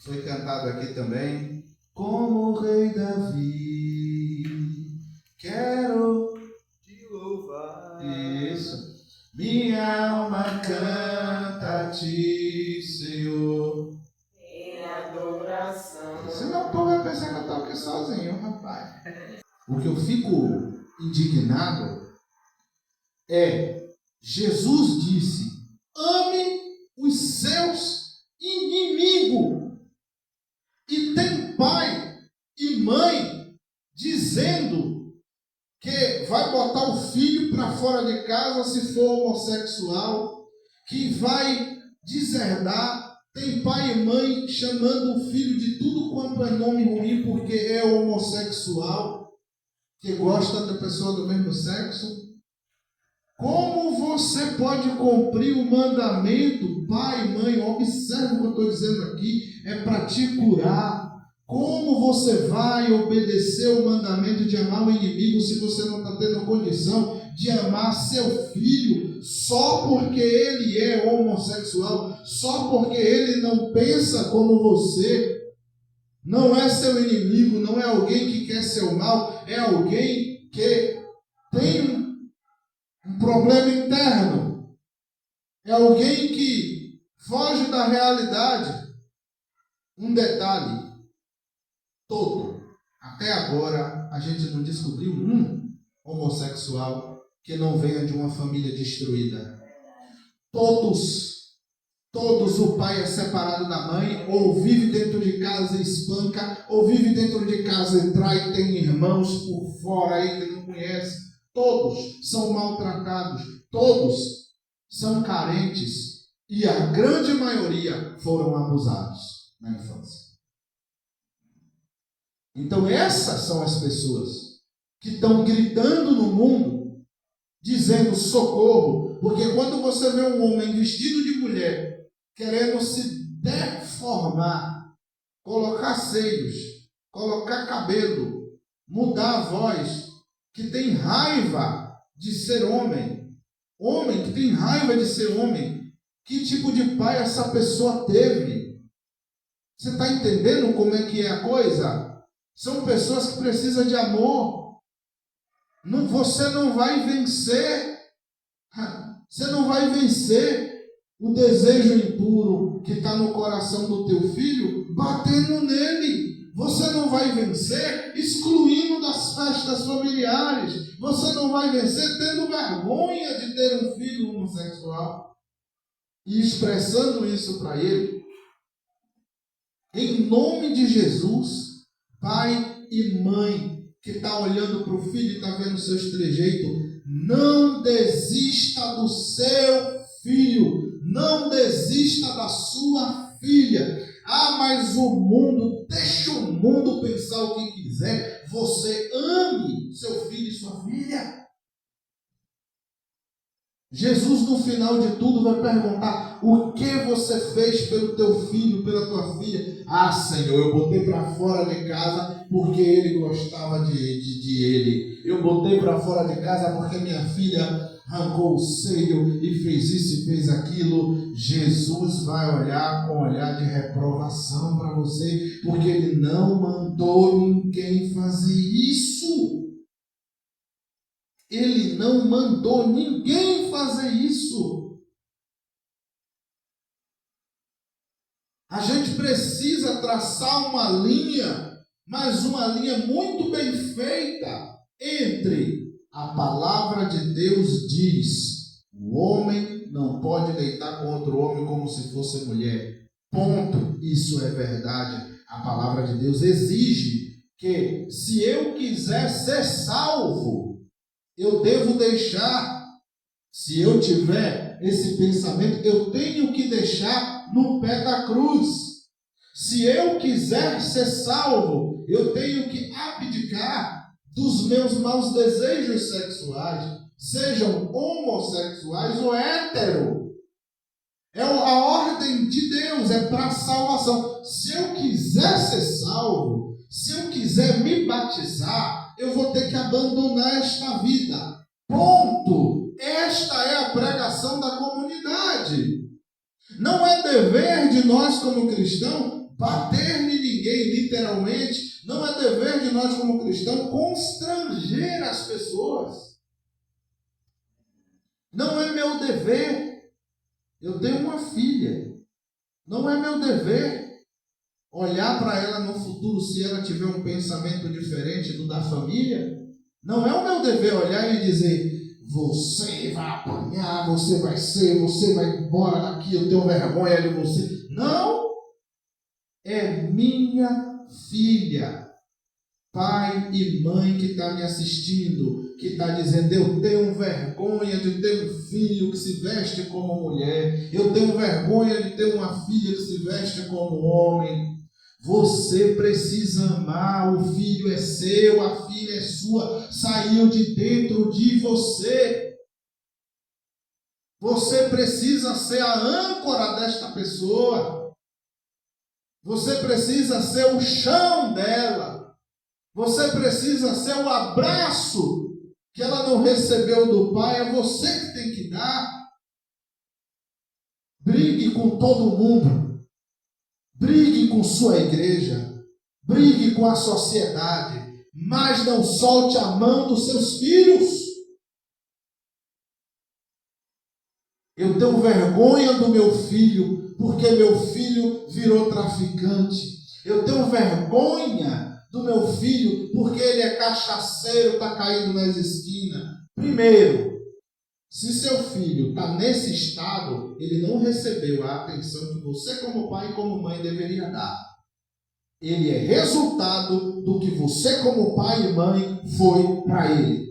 Foi cantado aqui também. Como o rei Davi, quero te louvar. Isso. Minha alma canta a ti, Senhor, em adoração. Senão o povo vai pensar que eu estou aqui sozinho, rapaz. O que eu fico indignado é, Jesus disse, ame os seus inimigos. E tem pai e mãe dizendo que vai botar o filho para fora de casa se for homossexual, que vai deserdar. Tem pai e mãe chamando o filho de tudo quanto é nome ruim porque é homossexual, que gosta da pessoa do mesmo sexo. Como você pode cumprir o mandamento, pai e mãe? Observe o que eu estou dizendo aqui, é para te curar. Como você vai obedecer o mandamento de amar o inimigo se você não está tendo condição de amar seu filho só porque ele é homossexual, só porque ele não pensa como você? Não é seu inimigo, não é alguém que quer seu mal, é alguém que tem um problema interno, é alguém que foge da realidade. Um detalhe, até agora a gente não descobriu um homossexual que não venha de uma família destruída. Todos o pai é separado da mãe, ou vive dentro de casa e espanca, ou vive dentro de casa e trai, tem irmãos por fora aí que não conhece. Todos são maltratados, todos são carentes e a grande maioria foram abusados na infância. Então essas são as pessoas que estão gritando no mundo, dizendo socorro, porque quando você vê um homem vestido de mulher, querendo se deformar, colocar seios, colocar cabelo, mudar a voz, que tem raiva de ser homem que tem raiva de ser homem, que tipo de pai essa pessoa teve? Você está entendendo como é que é a coisa? São pessoas que precisam de amor. Você não vai vencer. Você não vai vencer o desejo impuro que está no coração do teu filho batendo nele. Você não vai vencer excluindo das festas familiares. Você não vai vencer tendo vergonha de ter um filho homossexual e expressando isso para ele. Em nome de Jesus, pai e mãe que está olhando para o filho e está vendo seus trejeitos, não desista do seu filho, não desista da sua filha. Mas o mundo, deixa o mundo pensar o que quiser, você ame seu filho e sua filha. Jesus no final de tudo vai perguntar, o que você fez pelo teu filho, pela tua filha? Senhor, eu botei para fora de casa porque ele gostava de ele. Eu botei para fora de casa porque minha filha arrancou o seio e fez isso e fez aquilo. Jesus vai olhar com um olhar de reprovação para você, porque ele não mandou ninguém fazer isso. Ele não mandou ninguém fazer isso. A gente precisa traçar uma linha, mas uma linha muito bem feita entre a palavra de Deus diz, o homem não pode deitar com outro homem como se fosse mulher. Ponto. Isso é verdade. A palavra de Deus exige que se eu quiser ser salvo, eu devo deixar, se eu tiver esse pensamento, eu tenho que deixar no pé da cruz. Se eu quiser ser salvo, eu tenho que abdicar dos meus maus desejos sexuais, sejam homossexuais ou hétero. É a ordem de Deus, é para salvação. Se eu quiser ser salvo, se eu quiser me batizar, eu vou ter que abandonar esta vida. Ponto. Esta é a pregação da comunidade. Não é dever de nós como cristãos bater em ninguém, literalmente, não é dever de nós como cristãos constranger as pessoas. Não é meu dever. Eu tenho uma filha. Não é meu dever olhar para ela no futuro se ela tiver um pensamento diferente do da família. Não é o meu dever olhar e dizer: você vai apanhar, você vai embora daqui, eu tenho vergonha de você. Não, é minha filha, pai e mãe que está me assistindo, que está dizendo: eu tenho vergonha de ter um filho que se veste como mulher, eu tenho vergonha de ter uma filha que se veste como homem. Você precisa amar, o filho é seu, a filha é sua, saiu de dentro de você. Você precisa ser a âncora desta pessoa. Você precisa ser o chão dela. Você precisa ser o abraço que ela não recebeu do pai, é você que tem que dar. Brigue com todo mundo. Brigue com sua igreja, brigue com a sociedade, mas não solte a mão dos seus filhos. Eu tenho vergonha do meu filho, porque meu filho virou traficante. Eu tenho vergonha do meu filho, porque ele é cachaceiro, está caindo nas esquinas. Primeiro, se seu filho está nesse estado, ele não recebeu a atenção que você como pai e como mãe deveria dar. Ele é resultado do que você como pai e mãe foi para ele.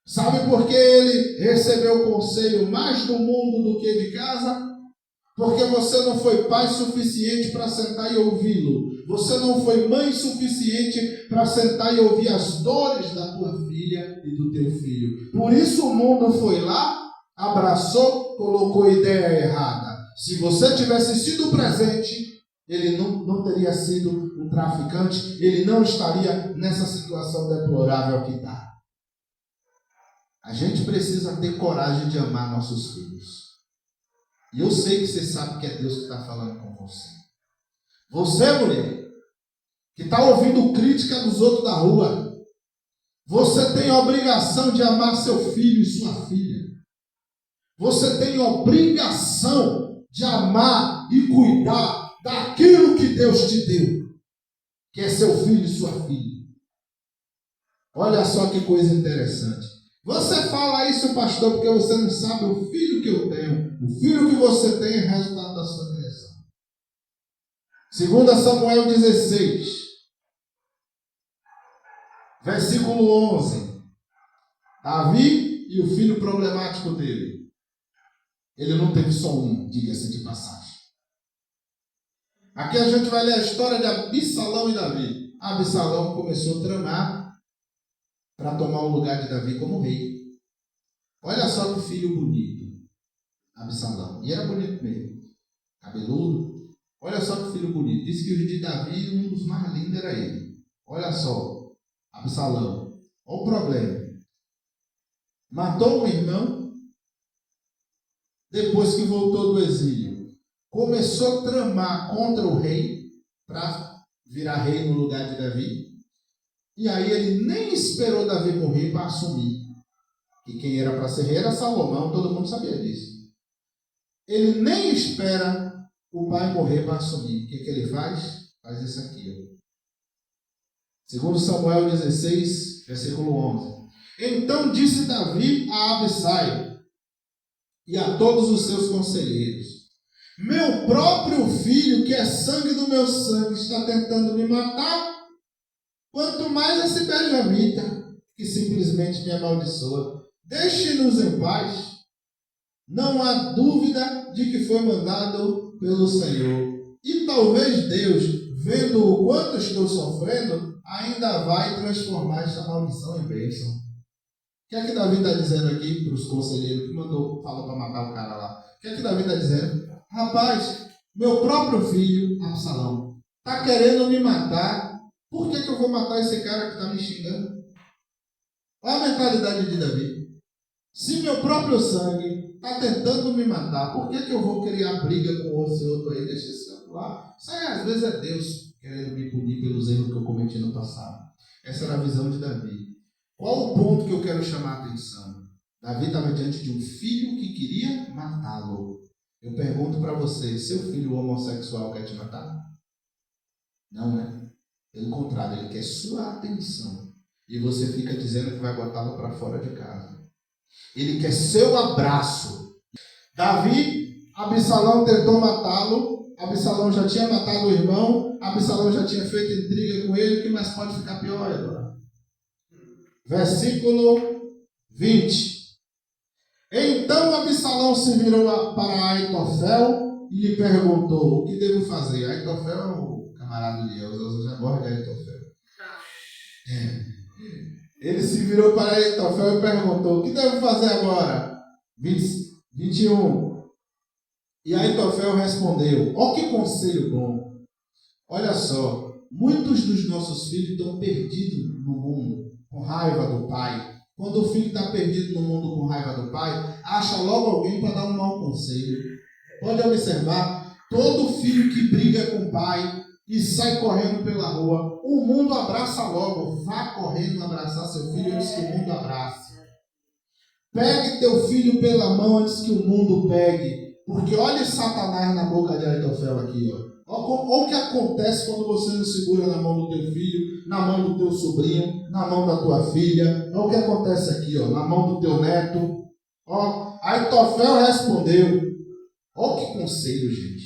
Sabe por que ele recebeu conselho mais do mundo do que de casa? Porque você não foi pai suficiente para sentar e ouvi-lo. Você não foi mãe suficiente para sentar e ouvir as dores da tua filha e do teu filho. Por isso o mundo foi lá, abraçou, colocou ideia errada. Se você tivesse sido presente, ele não teria sido um traficante, ele não estaria nessa situação deplorável que está. A gente precisa ter coragem de amar nossos filhos. E eu sei que você sabe que é Deus que está falando com você. Você, mulher, que está ouvindo crítica dos outros da rua, você tem a obrigação de amar seu filho e sua filha. Você tem a obrigação de amar e cuidar daquilo que Deus te deu, que é seu filho e sua filha. Olha só que coisa interessante. Você fala isso, pastor, porque você não sabe o filho que eu tenho. O filho que você tem é resultado da sua direção. 2 Samuel 16, versículo 11. Davi e o filho problemático dele. Ele não teve só um, diga-se de passagem. Aqui a gente vai ler a história de Absalão e Davi. Absalão começou a tramar para tomar o lugar de Davi como rei. Olha só que filho bonito, Absalão. E era bonito mesmo, cabeludo. Olha só que filho bonito. Diz que o de Davi, um dos mais lindos era ele. Olha só, Absalão. Olha o problema. Matou um irmão, depois que voltou do exílio. Começou a tramar contra o rei, para virar rei no lugar de Davi. E aí ele nem esperou Davi morrer para assumir. E quem era para ser rei era Salomão, todo mundo sabia disso. Ele nem espera o pai morrer para assumir. O que ele faz? Faz isso aqui. 2 Samuel 16, versículo 11. Então disse Davi a Abisai e a todos os seus conselheiros: meu próprio filho, que é sangue do meu sangue, está tentando me matar. Quanto mais esse benjamita, que simplesmente me amaldiçoa. Deixe-nos em paz. Não há dúvida de que foi mandado pelo Senhor. E talvez Deus, vendo o quanto estou sofrendo, ainda vai transformar esta maldição em bênção. O que é que Davi está dizendo aqui para os conselheiros que falou para matar o cara lá? O que é que Davi está dizendo? Rapaz, meu próprio filho, Absalão, está querendo me matar. Por que eu vou matar esse cara que está me xingando? Olha a mentalidade de Davi. Se meu próprio sangue está tentando me matar, por que eu vou criar briga com esse outro aí? Deixa esse outro lá. Isso aí às vezes é Deus querendo me punir pelos erros que eu cometi no passado. Essa era a visão de Davi. Qual o ponto que eu quero chamar a atenção? Davi estava diante de um filho que queria matá-lo. Eu pergunto para você, seu filho homossexual quer te matar? Não, né? Pelo contrário, ele quer sua atenção. E você fica dizendo que vai botá-lo para fora de casa. Ele quer seu abraço. Davi, Absalão tentou matá-lo. Absalão já tinha matado o irmão. Absalão já tinha feito intriga com ele. O que mais pode ficar pior agora? Versículo 20. Então Absalão se virou para Aitofel e lhe perguntou: o que devo fazer? Aitofel é o camarada de Deus, eu já gosto de Aitofel. Ele se virou para Aitofel e perguntou: o que devo fazer agora? 21. E Aitofel respondeu: ó, que conselho bom! Olha só, muitos dos nossos filhos estão perdidos no mundo, com raiva do pai. Quando o filho está perdido no mundo com raiva do pai, acha logo alguém para dar um mau conselho. Pode observar, todo filho que briga com o pai e sai correndo pela rua, o mundo abraça logo. Vá correndo abraçar seu filho antes que o mundo abrace. Pegue teu filho pela mão antes que o mundo pegue. Porque olha Satanás na boca de Aitofel aqui, ó. Olha o que acontece quando você não segura na mão do teu filho, na mão do teu sobrinho, na mão da tua filha. Olha o que acontece aqui, ó, na mão do teu neto. Ó, Aitofel respondeu: olha que conselho, gente.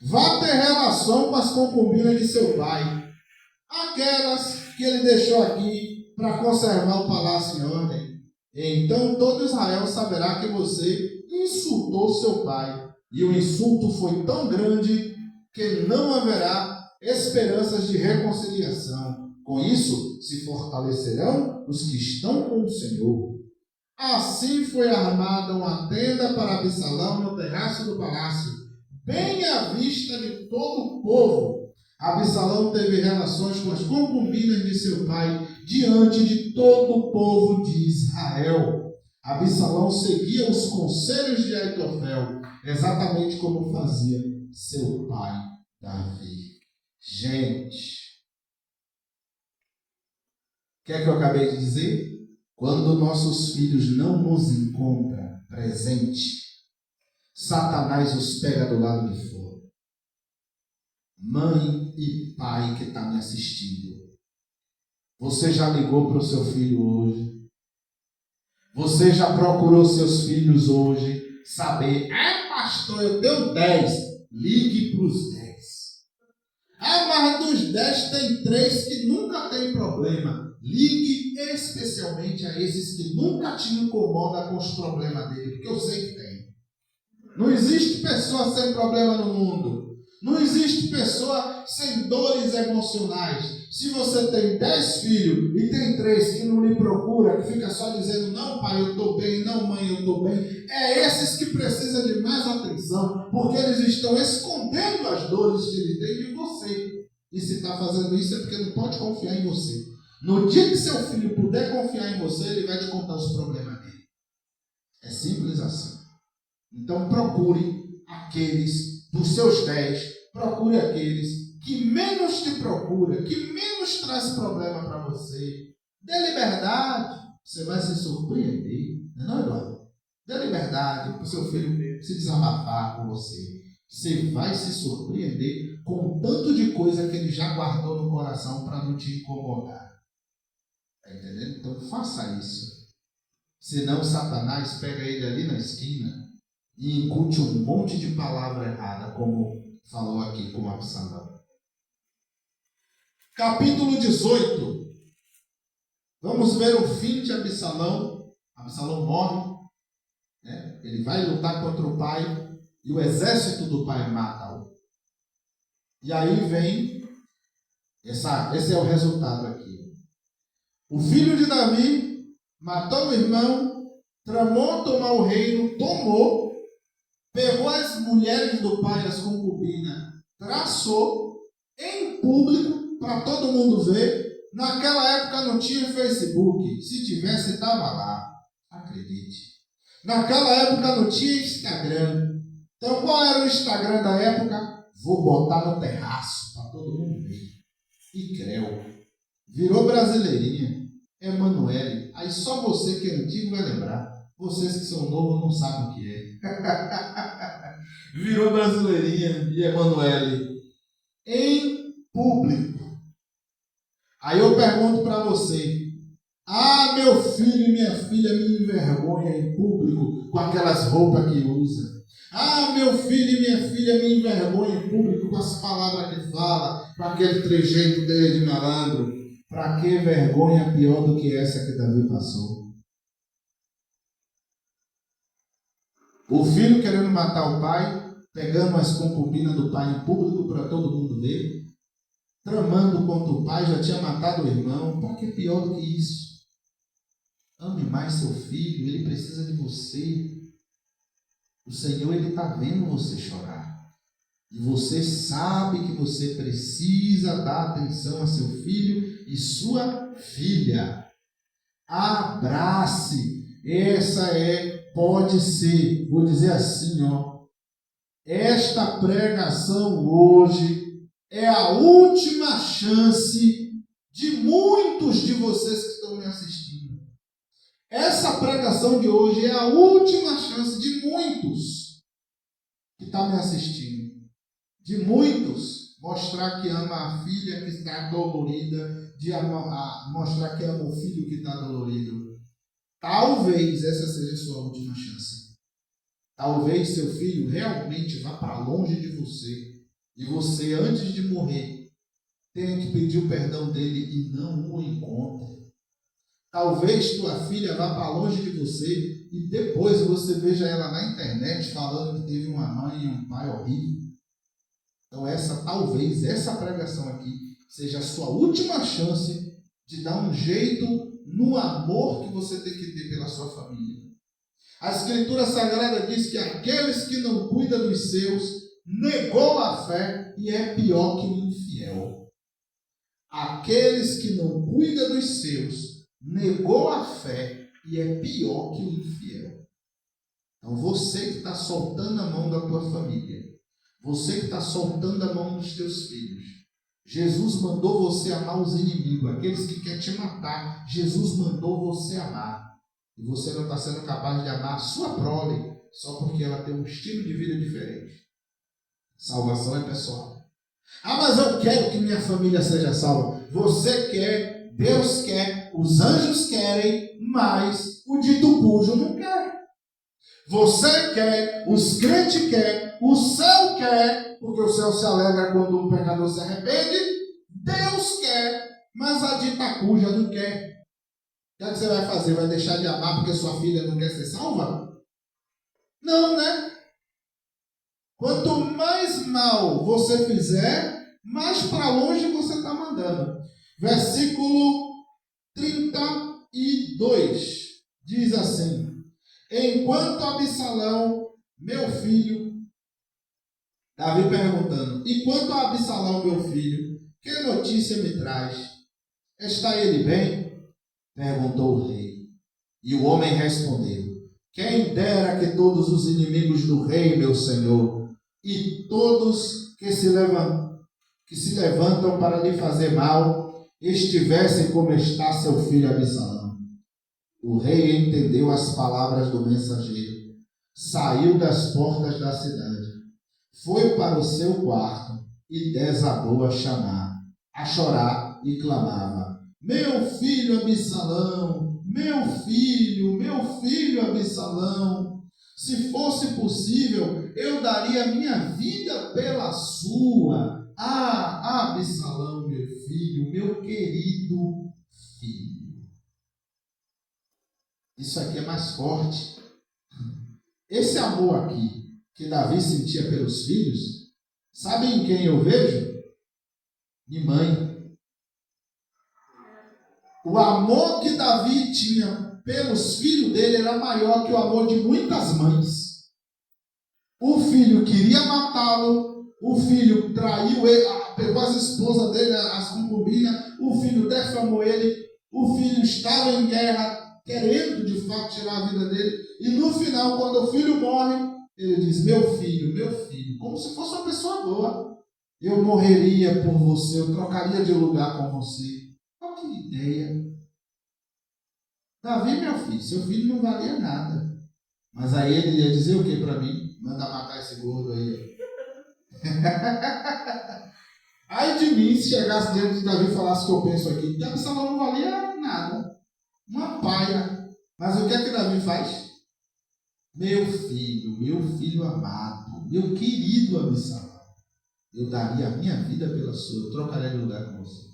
Vá ter relação com as concubinas de seu pai, aquelas que ele deixou aqui para conservar o palácio em ordem. Então todo Israel saberá que você insultou seu pai. E o insulto foi tão grande que não haverá esperanças de reconciliação. Com isso, se fortalecerão os que estão com o Senhor. Assim foi armada uma tenda para Absalão no terraço do palácio, bem à vista de todo o povo. Absalão teve relações com as concubinas de seu pai, diante de todo o povo de Israel. Absalão seguia os conselhos de Aitofel, exatamente como fazia seu pai Davi. Gente, o que é que eu acabei de dizer? Quando nossos filhos não nos encontram presente, Satanás os pega do lado de fora. Mãe e pai que está me assistindo, você já ligou para o seu filho hoje? Você já procurou seus filhos hoje? Saber, pastor, eu tenho 10. Ligue para os 10. Mas dos 10 tem 3 que nunca tem problema. Ligue especialmente a esses que nunca te incomodam com os problemas dele, porque eu sei que tem. Não existe pessoa sem problema no mundo. Não existe pessoa sem dores emocionais. Se você tem 10 filhos e tem 3 que não lhe procuram, que fica só dizendo: não, pai, eu estou bem, não, mãe, eu estou bem, é esses que precisam de mais atenção, porque eles estão escondendo as dores que ele tem de você. E se está fazendo isso é porque não pode confiar em você. No dia que seu filho puder confiar em você, ele vai te contar os problemas dele. É simples assim. Então procure aqueles dos seus 10, procure aqueles que menos te procura, que menos traz problema para você. Dê liberdade, você vai se surpreender. Não é, Eduardo? Dê liberdade para o seu filho se desabafar com você. Você vai se surpreender com o tanto de coisa que ele já guardou no coração para não te incomodar. Está entendendo? Então faça isso. Senão Satanás pega ele ali na esquina e incute um monte de palavra errada, como falou aqui com Absalão. Capítulo 18. Vamos ver o fim de Absalão. Absalão morre, né? Ele vai lutar contra o pai e o exército do pai mata-o. E aí vem, esse é o resultado aqui. O filho de Davi matou o irmão, tramou tomar o reino, tomou, pegou as mulheres do pai, as concubinas, traçou em público para todo mundo ver. Naquela época não tinha Facebook. Se tivesse, estava lá. Acredite. Naquela época não tinha Instagram. Então qual era o Instagram da época? Vou botar no terraço para todo mundo ver. E creu. Virou brasileirinha. Emanuele. Aí só você que é antigo vai lembrar. Vocês que são novos não sabem o que é. Virou brasileirinha e Emanuele. Em público. Aí eu pergunto para você. Ah, meu filho e minha filha me envergonham em público com aquelas roupas que usa. Ah, meu filho e minha filha me envergonham em público com as palavras que fala, com aquele trejeito dele de malandro. Para que vergonha pior do que essa que Davi passou? O filho querendo matar o pai, pegando as concubinas do pai em público para todo mundo ver, tramando contra o pai, já tinha matado o irmão. Para que pior do que isso? Ame mais seu filho, ele precisa de você. O Senhor, ele está vendo você chorar. E você sabe que você precisa dar atenção a seu filho e sua filha. Abrace. Pode ser, vou dizer assim, ó. Esta pregação hoje é a última chance de muitos de vocês que estão me assistindo. Essa pregação de hoje é a última chance de muitos que estão me assistindo. De muitos mostrar que ama a filha que está dolorida, de mostrar que ama o filho que está dolorido. Talvez essa seja a sua última chance. Talvez seu filho realmente vá para longe de você. E você, antes de morrer, tenha que pedir o perdão dele e não o encontre. Talvez tua filha vá para longe de você e depois você veja ela na internet falando que teve uma mãe e um pai horrível. Então talvez essa pregação aqui seja a sua última chance de dar um jeito no amor que você tem que ter pela sua família. A Escritura Sagrada diz que aqueles que não cuidam dos seus negou a fé e é pior que o infiel. Aqueles que não cuidam dos seus negou a fé e é pior que o infiel. Então você que está soltando a mão da tua família, você que está soltando a mão dos teus filhos, Jesus mandou você amar os inimigos, aqueles que querem te matar. Jesus mandou você amar. E você não está sendo capaz de amar a sua prole só porque ela tem um estilo de vida diferente. Salvação é pessoal. Ah, mas eu quero que minha família seja salva. Você quer, Deus quer, os anjos querem, mas o dito cujo não quer. Você quer, os crentes querem, o céu quer, porque o céu se alegra quando um pecador se arrepende. Deus quer, mas a dita cuja não quer. O que você vai fazer? Vai deixar de amar porque sua filha não quer ser salva? Não, né? Quanto mais mal você fizer, mais para longe você está mandando. Versículo 32 diz assim: enquanto Absalão, meu filho, Davi perguntando, enquanto Absalão, meu filho, que notícia me traz? Está ele bem? Perguntou o rei. E o homem respondeu: quem dera que todos os inimigos do rei, meu senhor, e todos que se levantam para lhe fazer mal, estivessem como está seu filho Absalão. O rei entendeu as palavras do mensageiro, saiu das portas da cidade, foi para o seu quarto e desabou a chorar e clamava: meu filho Absalão, meu filho Absalão, se fosse possível, eu daria minha vida pela sua. Ah, Absalão, meu filho, meu querido filho. Isso aqui é mais forte. Esse amor aqui que Davi sentia pelos filhos, sabe em quem eu vejo? Em mãe. O amor que Davi tinha pelos filhos dele era maior que o amor de muitas mães. O filho queria matá-lo, o filho traiu ele, pegou as esposas dele, as concubinas, o filho defamou ele, o filho estava em guerra, querendo de fato tirar a vida dele, e no final, quando o filho morre, ele diz: meu filho, como se fosse uma pessoa boa. eu morreria por você, eu trocaria de lugar com você. Olha que ideia. Davi, meu filho, seu filho não valia nada. Mas aí ele ia dizer o que para mim? Manda matar esse gordo aí. Aí de mim, se chegasse diante de Davi e falasse o que eu penso aqui, que Absalão não valia nada. Uma paia. Mas o que é que Davi faz? Meu filho amado, meu querido Absalão, eu daria a minha vida pela sua, eu trocaria de lugar com você.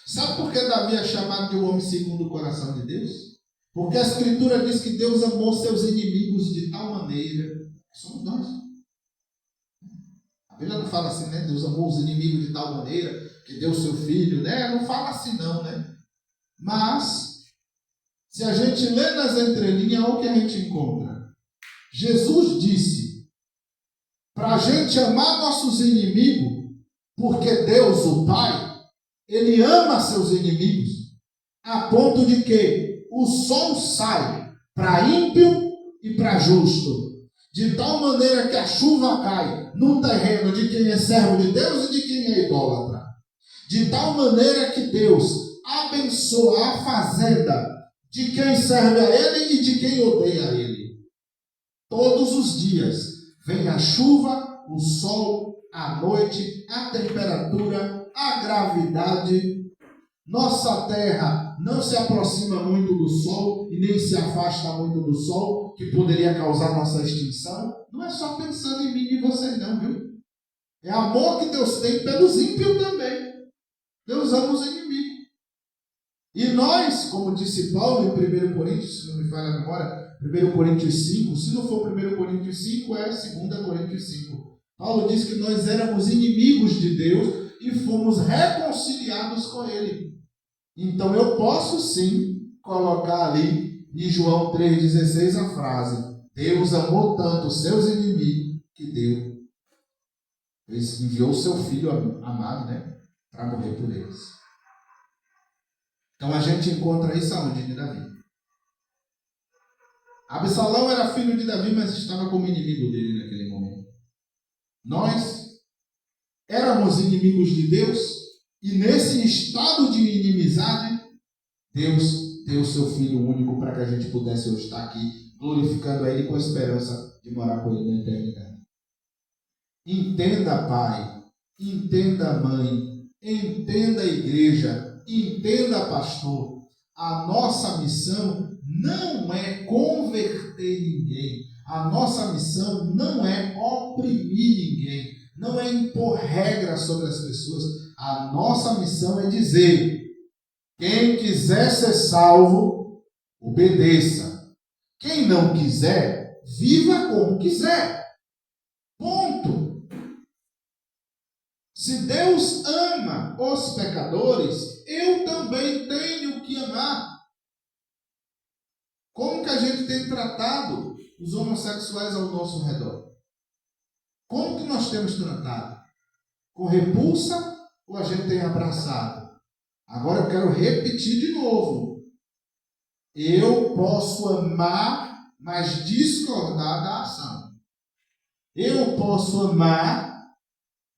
Sabe por que Davi é chamado de um homem segundo o coração de Deus? Porque a Escritura diz que Deus amou seus inimigos de tal maneira, que somos nós. A Bíblia não fala assim, né? Deus amou os inimigos de tal maneira que deu seu filho, né? Não fala assim não, né? Mas, se a gente lê nas entrelinhas, olha o que a gente encontra. Jesus disse para a gente amar nossos inimigos, porque Deus, o Pai, Ele ama seus inimigos, a ponto de que o sol sai para ímpio e para justo, de tal maneira que a chuva cai no terreno de quem é servo de Deus e de quem é idólatra, de tal maneira que Deus abençoa a fazenda de quem serve a Ele e de quem odeia a Ele. Todos os dias vem a chuva, o sol, a noite, a temperatura, a gravidade. Nossa terra não se aproxima muito do sol e nem se afasta muito do sol, que poderia causar nossa extinção. Não é só pensando em mim e vocês não, viu? É amor que Deus tem pelos ímpios também. Deus ama os inimigos. E nós, como disse Paulo em 1 Coríntios, se não me falha a memória, 1 Coríntios 5, se não for 1 Coríntios 5, é 2 Coríntios 5. Paulo diz que nós éramos inimigos de Deus e fomos reconciliados com Ele. Então eu posso sim colocar ali em João 3,16 a frase: Deus amou tanto os seus inimigos que deu. Ele enviou o seu filho amado, né, para morrer por eles. Então a gente encontra isso aonde? De Davi. Absalão era filho de Davi, mas estava como inimigo dele naquele momento. Nós éramos inimigos de Deus e nesse estado de inimizade, Deus deu o seu Filho único para que a gente pudesse hoje estar aqui glorificando a Ele com a esperança de morar com Ele na eternidade. Entenda, pai, entenda, mãe, entenda a igreja, entenda, pastor, a nossa missão não é converter ninguém, a nossa missão não é oprimir ninguém, não é impor regras sobre as pessoas. A nossa missão é dizer: quem quiser ser salvo, obedeça. Quem não quiser, viva como quiser. Ponto. Se Deus ama os pecadores, eu também tenho que amar. Como que a gente tem tratado os homossexuais ao nosso redor? Como que nós temos tratado? Com repulsa ou a gente tem abraçado? Agora eu quero repetir de novo. Eu posso amar, mas discordar da ação. Eu posso amar,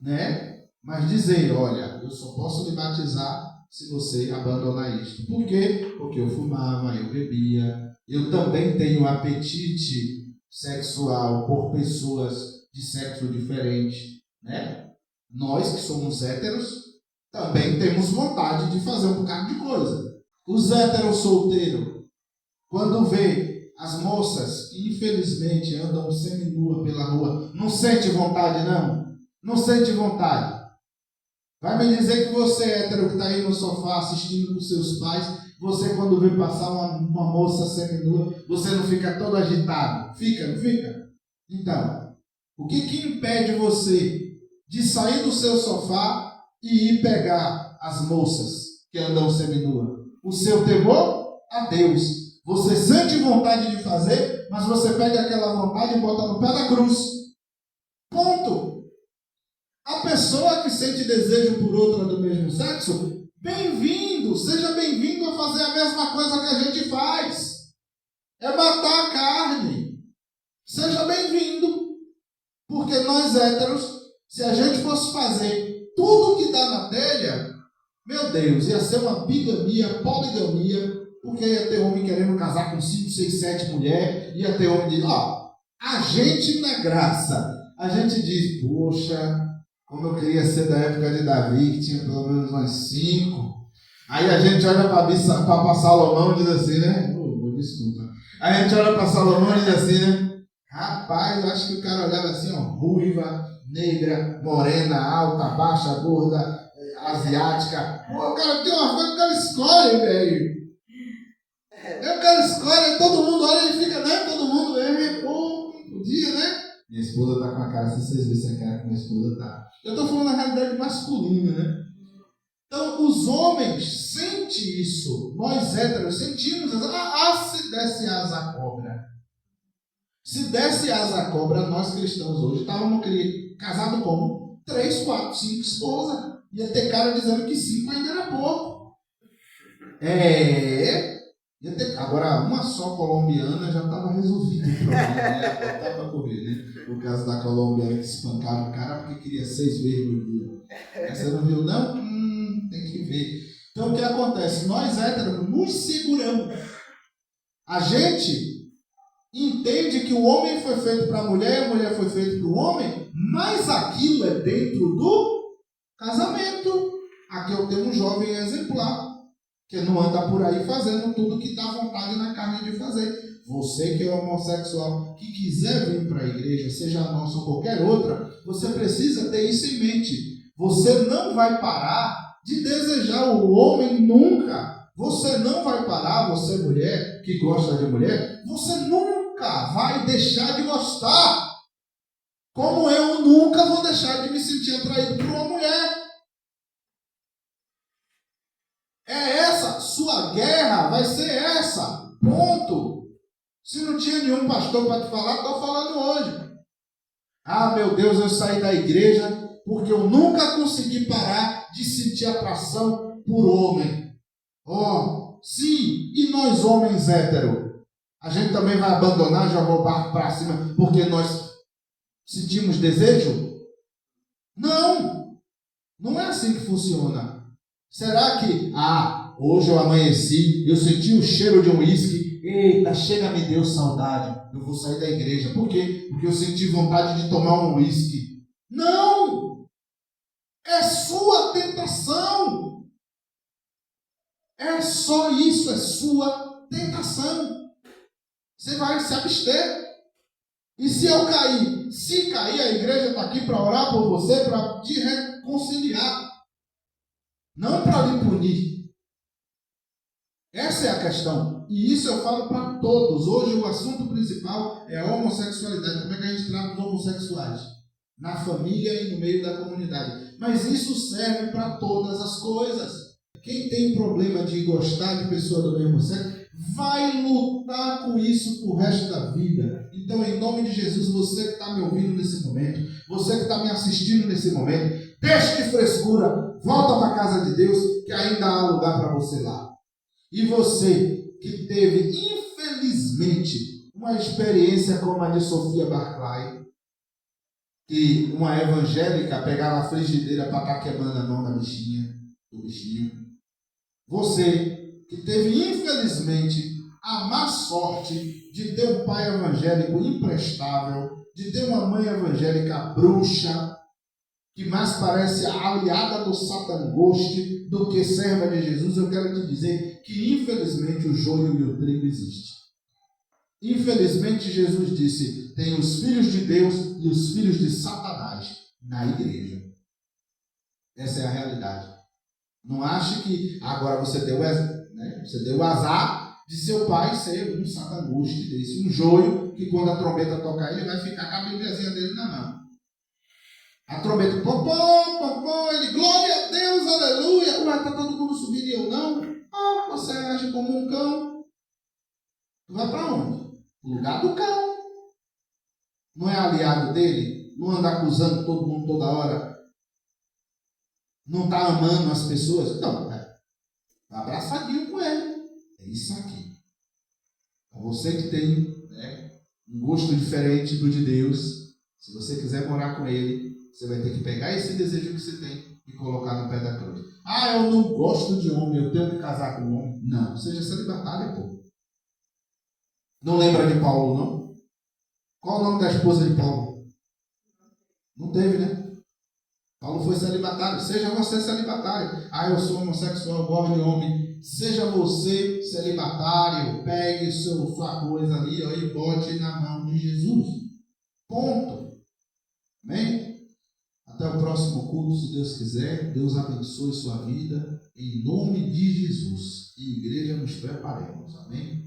né? Mas dizer: olha, eu só posso lhe batizar se você abandonar isto. Por quê? Porque eu fumava, eu bebia. Eu também tenho apetite sexual por pessoas de sexo diferente, né? Nós que somos héteros também temos vontade de fazer um bocado de coisa. Os héteros solteiros, quando vê as moças que infelizmente andam seminua pela rua, não sente vontade não? Não sente vontade? Vai me dizer que você hétero que está aí no sofá assistindo com seus pais, você quando vê passar uma moça seminua, você não fica todo agitado? Fica, não fica? Então, o que impede você de sair do seu sofá e ir pegar as moças que andam seminua? O seu temor a Deus. Você sente vontade de fazer, mas você pega aquela vontade e bota no pé da cruz. Ponto. A pessoa que sente desejo por outra do mesmo sexo, bem-vindo, seja bem-vindo a fazer a mesma coisa que a gente faz. É matar a carne. Seja bem-vindo. Porque nós héteros, se a gente fosse fazer tudo que dá na telha, meu Deus, ia ser uma bigamia, poligamia, porque ia ter homem querendo casar com 5, 6, 7 mulheres, ia ter homem dizendo, a gente na graça, a gente diz, poxa, como eu queria ser da época de Davi, que tinha pelo menos umas 5. Aí a gente olha para Salomão e diz assim, né? Desculpa. Aí a gente olha para Salomão e diz assim, né? Rapaz, eu acho que o cara olhava assim, ruiva, negra, morena, alta, baixa, gorda, asiática. Pô, o cara tem uma coisa que o cara escolhe, velho. O cara escolhe, todo mundo olha e fica, né? Todo mundo, pô, podia, né? Minha esposa tá com a cara, se vocês vissem a cara que minha esposa tá. Eu tô falando na realidade masculina, né? Então, os homens sentem isso. Nós héteros sentimos. Se desse asa à cobra. Se desse asa à cobra, nós cristãos hoje estávamos casados como 3, 4, 5 esposas. Ia ter cara dizendo que 5 ainda era pouco. Agora, uma só colombiana já estava resolvida o problema. Ia botar para correr, né? O caso da colombiana que espancava o cara porque queria 6 vezes no dia. Você não viu, não? Tem que ver. Então, o que acontece? Nós héteros nos seguramos. A gente entende que o homem foi feito para a mulher foi feita para o homem, mas aquilo é dentro do casamento. Aqui eu tenho um jovem exemplar, que não anda por aí fazendo tudo que dá vontade na carne de fazer. Você que é homossexual, que quiser vir para a igreja, seja a nossa ou qualquer outra, você precisa ter isso em mente. Você não vai parar de desejar o homem nunca. Você não vai parar, você mulher que gosta de mulher, você nunca vai deixar de gostar. Como eu nunca vou deixar de me sentir atraído por uma mulher. Essa, sua guerra vai ser essa. Ponto. Se não tinha nenhum pastor para te falar, estou falando hoje. Meu Deus, eu saí da igreja porque eu nunca consegui parar de sentir atração por homem. Sim, e nós homens héteros? A gente também vai abandonar, jogar o barco para cima porque nós sentimos desejo? Não é assim que funciona. Será que, hoje eu amanheci, eu senti o cheiro de um uísque, eita, chega, me deu saudade, eu vou sair da igreja. Por quê? Porque eu senti vontade de tomar um uísque. Não! É sua tentação. É só isso, é sua tentação. Você vai se abster. E se eu cair? Se cair, a igreja está aqui para orar por você, para te reconciliar. Não para lhe punir. Essa é a questão. E isso eu falo para todos. Hoje o assunto principal é a homossexualidade. Como é que a gente trata os homossexuais? Na família e no meio da comunidade. Mas isso serve para todas as coisas. Quem tem problema de gostar de pessoa do mesmo sexo, vai lutar com isso pro resto da vida. Então, em nome de Jesus, você que está me ouvindo nesse momento, você que está me assistindo nesse momento, deixe de frescura, volta para a casa de Deus, que ainda há lugar para você lá. E você que teve, infelizmente, uma experiência como a de Sofia Barclay, que uma evangélica pegava a frigideira para estar queimando a mão do bichinho. Você que teve, infelizmente, a má sorte de ter um pai evangélico imprestável, de ter uma mãe evangélica bruxa, que mais parece a aliada do satangoste do que serva de Jesus, eu quero te dizer que, infelizmente, o joio e o trigo existem. Infelizmente, Jesus disse, tem os filhos de Deus e os filhos de Satanás na igreja. Essa é a realidade. Não ache que agora você deu o azar de seu pai ser um satangoste desse, um joio que quando a trombeta tocar ele vai ficar com a bíbliazinha dele na mão. A trombeta, popô, ele, glória a Deus, aleluia. Ué, está todo mundo subindo e eu não? Você age como um cão. Tu vai para onde? O lugar do cão. Não é aliado dele? Não anda acusando todo mundo toda hora? Não está amando as pessoas? Então, abraçadinho com ele. É isso aqui. Então, você que tem um gosto diferente do de Deus, se você quiser morar com ele, você vai ter que pegar esse desejo que você tem e colocar no pé da cruz. Ah, eu não gosto de homem, eu tenho que casar com um homem. Não, seja celibatário, pô. Não lembra de Paulo, não? Qual o nome da esposa de Paulo? Não teve, né? Paulo foi celibatário. Seja você celibatário. Ah, eu sou homossexual, eu gosto de homem. Seja você celibatário. Pegue sua coisa ali e bote na mão de Jesus. Ponto. Amém? Até o próximo culto, se Deus quiser. Deus abençoe sua vida. Em nome de Jesus. E igreja, nos preparemos. Amém?